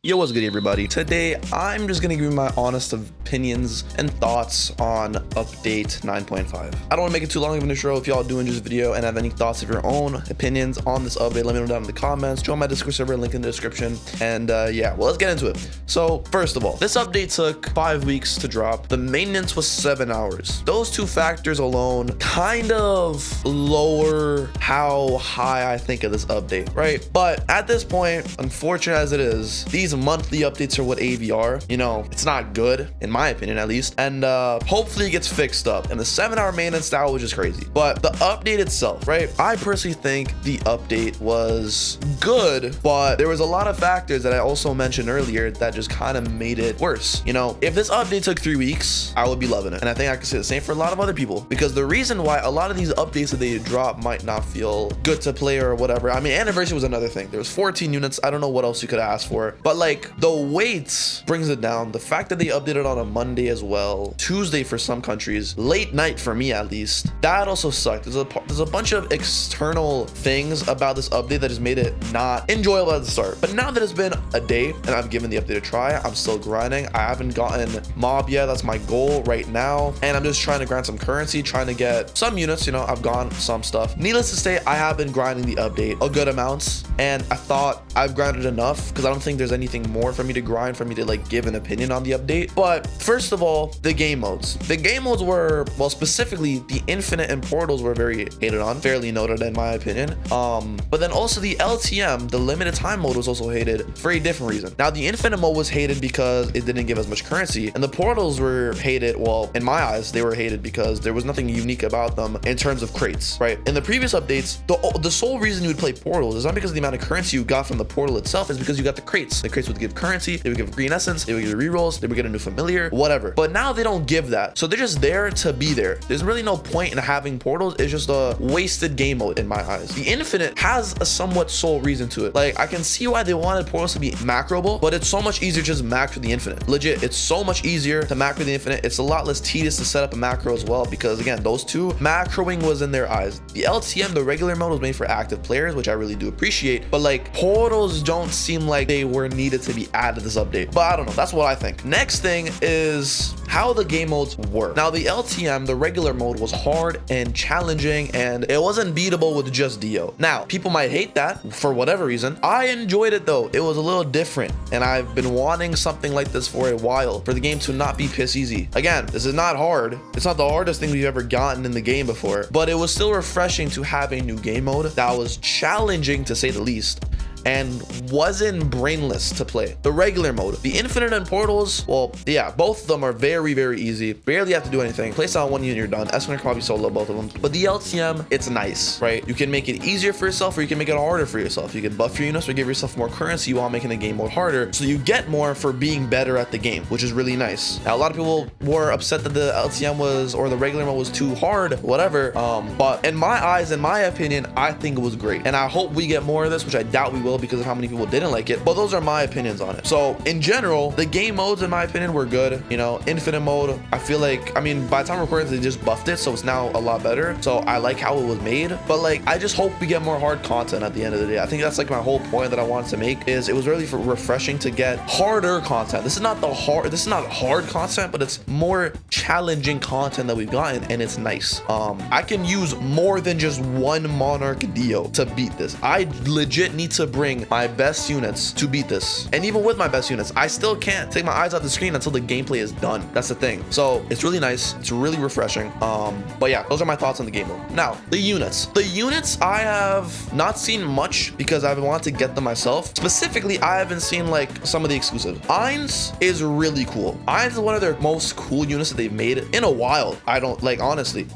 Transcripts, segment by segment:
Yo, what's good, everybody? Today, I'm just gonna give you my honest opinions and thoughts on update 9.5. I don't wanna make it too long of an intro. If y'all do enjoy this video and have any thoughts of your own opinions on this update, let me know down in the comments. Join my Discord server, link in the description. And yeah, well, let's get into it. So first of all, this update took 5 weeks to drop. The maintenance was 7 hours. Those two factors alone kind of lower how high I think of this update, right? But at this point, unfortunate as it is, these monthly updates are what AV are. You know, it's not good, in my opinion at least, and hopefully it gets fixed up. And the 7-hour maintenance style was just crazy. But the update itself, right? I personally think the update was good, but there was a lot of factors that I also mentioned earlier that just kind of made it worse. You know, if this update took 3 weeks, I would be loving it. And I think I could say the same for a lot of other people, because the reason why a lot of these updates that they drop might not feel good to play or whatever. I mean, anniversary was another thing. There was 14 units. I don't know what else you could ask for, but like the weights brings it down. The fact that they updated on a Monday as well, Tuesday for some countries, late night for me at least, that also sucked. There's a bunch of external things about this update that just made it not enjoyable at the start. But now that it's been a day and I've given the update a try, I'm still grinding. I haven't gotten mob yet. That's my goal right now, and I'm just trying to grind some currency, trying to get some units. You know, I've gone some stuff. Needless to say, I have been grinding the update a good amounts, and I thought I've grinded enough because I don't think there's anything more for me to grind, for me to like give an opinion on the update. But first of all, the game modes. The game modes were, well, specifically the infinite and portals were very hated on, fairly noted in my opinion. But then also the LTM, the limited time mode, was also hated for a different reason. Now the infinite mode was hated because it didn't give as much currency, and the portals were hated, well, in my eyes, they were hated because there was nothing unique about them in terms of crates, right? In the previous updates, the sole reason you would play portals is not because of the amount of currency you got from the portal itself, is because you got the crates. The crates would give currency, they would give green essence, they would give rerolls, they would get a new familiar, whatever. But now they don't give that, so they're just there to be there. There's really no point in having portals. It's just a wasted game mode in my eyes. The infinite has a somewhat sole reason to it. Like, I can see why they wanted portals to be macroable, but it's so much easier to just macro the infinite. Legit, it's so much easier to macro the infinite. It's a lot less tedious to set up a macro as well, because again, those two, macroing was in their eyes. The LTM, the regular mode, was made for active players, which I really do appreciate, but like portals don't seem like they were needed to be added to this update. But I don't know, that's what I think. Next thing is how the game modes work. Now the LTM, the regular mode, was hard and challenging, and it wasn't beatable with just Dio. Now people might hate that for whatever reason. I enjoyed it though. It was a little different, and I've been wanting something like this for a while, for the game to not be piss easy. Again, this is not hard. It's not the hardest thing we've ever gotten in the game before, but it was still refreshing to have a new game mode that was challenging to say the least, and wasn't brainless to play. The regular mode, the infinite and portals, well, yeah, both of them are very, very easy. Barely have to do anything. Place on one unit, you're done. S1 can probably solo both of them. But the LTM, it's nice, right? You can make it easier for yourself, or you can make it harder for yourself. You can buff your units or give yourself more currency while making the game mode harder, so you get more for being better at the game, which is really nice. Now, a lot of people were upset that the LTM was, or the regular mode was too hard, whatever. But in my eyes, in my opinion, I think it was great. And I hope we get more of this, which I doubt we will because of how many people didn't like it, but those are my opinions on it. So in general, the game modes in my opinion were good. You know, infinite mode, I feel like, I mean, by the time we're recording, they just buffed it, so it's now a lot better. So I like how it was made, but like, I just hope we get more hard content at the end of the day. I think that's like my whole point that I wanted to make, is it was really refreshing to get harder content. This is not hard content, but it's more challenging content that we've gotten, and it's nice. I can use more than just one Monarch Dio to beat this. I legit need to bring my best units to beat this, and even with my best units, I still can't take my eyes off the screen until the gameplay is done. That's the thing. So it's really nice, it's really refreshing. But yeah, those are my thoughts on the game mode. Now the units I have not seen much because I've wanted to get them myself. Specifically, I haven't seen like some of the exclusives. Ainz is really cool. Ainz is one of their most cool units that they've made in a while. I don't like, honestly,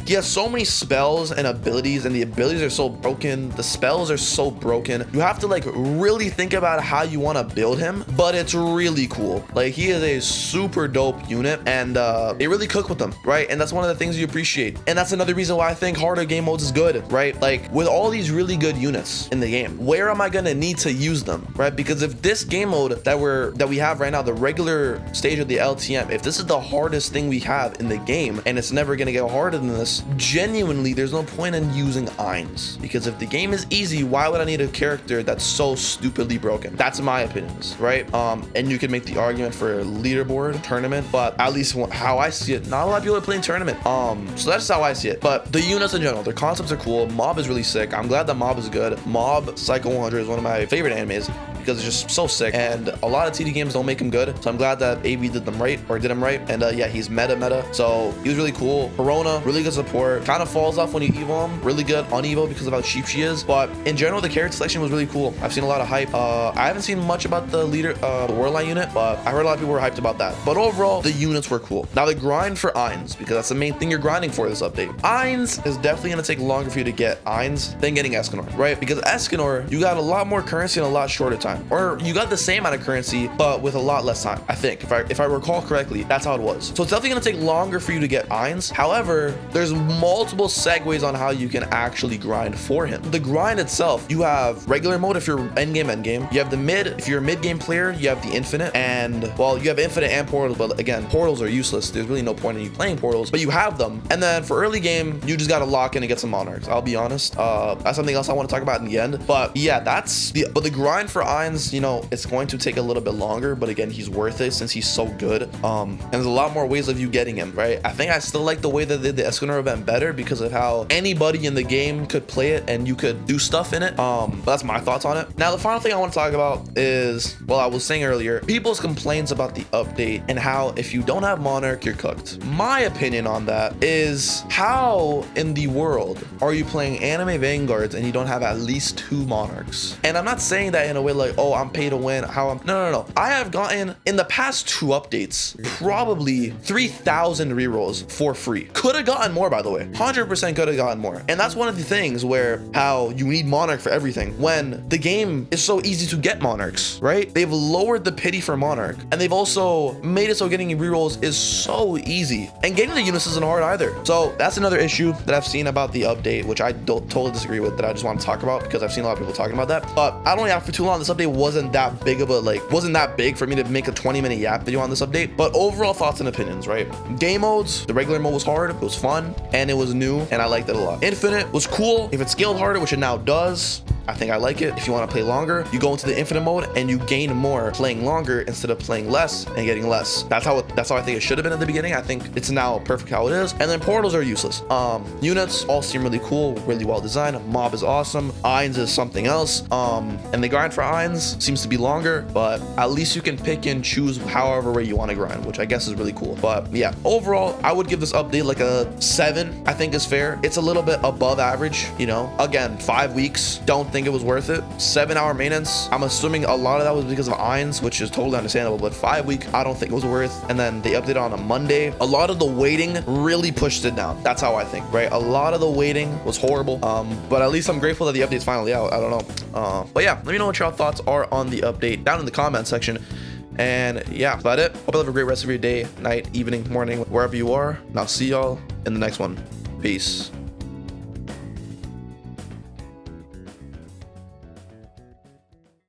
he has so many spells and abilities, and the abilities are so broken, the spells are so broken. You have to like really think about how you want to build him, but it's really cool. Like, he is a super dope unit, and they really cook with them, right? And that's one of the things you appreciate, and that's another reason why I think harder game modes is good, right? Like, with all these really good units in the game, where am I gonna need to use them, right? Because if this game mode that we have right now, the regular stage of the LTM, if this is the hardest thing we have in the game, and it's never gonna get harder than this, genuinely there's no point in using Ainz, because if the game is easy, why would I need a character right? That's so stupidly broken. That's my opinions, right? And you can make the argument for leaderboard tournament, but at least how I see it, not a lot of people are playing tournament. So that's how I see it. But the units in general, their concepts are cool. Mob is really sick. I'm glad that Mob is good. Mob Psycho 100 is one of my favorite animes because it's just so sick, and a lot of TD games don't make him good, so I'm glad that AB did him right. And yeah, he's meta, so he was really cool. Corona, really good support, kind of falls off when you evo him, really good on evo because of how cheap she is, but in general the character selection was really cool. I've seen a lot of hype. I haven't seen much about the leader, the Warline unit, but I heard a lot of people were hyped about that. But overall, the units were cool. Now the grind for Eins, because that's the main thing you're grinding for this update. Eins is definitely gonna take longer for you to get Eins than getting Escanor, right? Because Escanor, you got a lot more currency in a lot shorter time. Or you got the same amount of currency, but with a lot less time, I think. If I recall correctly, that's how it was. So it's definitely gonna take longer for you to get Eins. However, there's multiple segues on how you can actually grind for him. The grind itself, you have regular mode if you're endgame. You have the mid, if you're a mid-game player, you have the infinite, and well, you have infinite and portals, but again, portals are useless. There's really no point in you playing portals, but you have them. And then for early game, you just gotta lock in and get some monarchs. I'll be honest. That's something else I want to talk about in the end. But yeah, but the grind for Eins, you know, it's going to take a little bit longer, but again, he's worth it since he's so good. And there's a lot more ways of you getting him, right? I think I still like the way that they did the Escanor event better because of how anybody in the game could play it and you could do stuff in it. But that's my thoughts on it. Now, the final thing I want to talk about is, well, I was saying earlier, people's complaints about the update and how if you don't have Monarch, you're cooked. My opinion on that is, how in the world are you playing anime Vanguards and you don't have at least 2 Monarchs? And I'm not saying that in a way like, oh, I'm pay to win. No. I have gotten in the past 2 updates probably 3,000 rerolls for free. Could have gotten more, by the way. 100% could have gotten more. And that's one of the things where how you need Monarch for everything when the game is so easy to get Monarchs, right? They've lowered the pity for Monarch, and they've also made it so getting rerolls is so easy, and getting the units isn't hard either. So that's another issue that I've seen about the update, which I don't totally disagree with, that I just want to talk about because I've seen a lot of people talking about that. But I don't yap for too long. This update wasn't that big for me to make a 20-minute yap video on this update. But overall thoughts and opinions, right? Game modes, the regular mode was hard, it was fun, and it was new, and I liked it a lot. Infinite was cool. If it scaled harder, which it now does, I think I like it. If you want to play longer, you go into the infinite mode and you gain more playing longer instead of playing less and getting less. That's how I think it should have been at the beginning. I think it's now perfect how it is. And then portals are useless. Units all seem really cool, really well designed. Mob is awesome. Eins is something else. And the grind for Eins seems to be longer, but at least you can pick and choose however way you want to grind, which I guess is really cool. But yeah, overall, I would give this update like a 7. I think is fair. It's a little bit above average, you know. Again, 5 weeks. Don't think it was worth it. 7-hour maintenance, I'm assuming a lot of that was because of Eins, which is totally understandable, but 5 week, I don't think it was worth. And then they updated on a Monday. A lot of the waiting really pushed it down. That's how I think, right? A lot of the waiting was horrible. But at least I'm grateful that the update's finally out. I don't know. But yeah, let me know what your thoughts are on the update down in the comment section. And yeah, that's about it. Hope you have a great rest of your day, night, evening, morning, wherever you are. And I'll see y'all in the next one. Peace.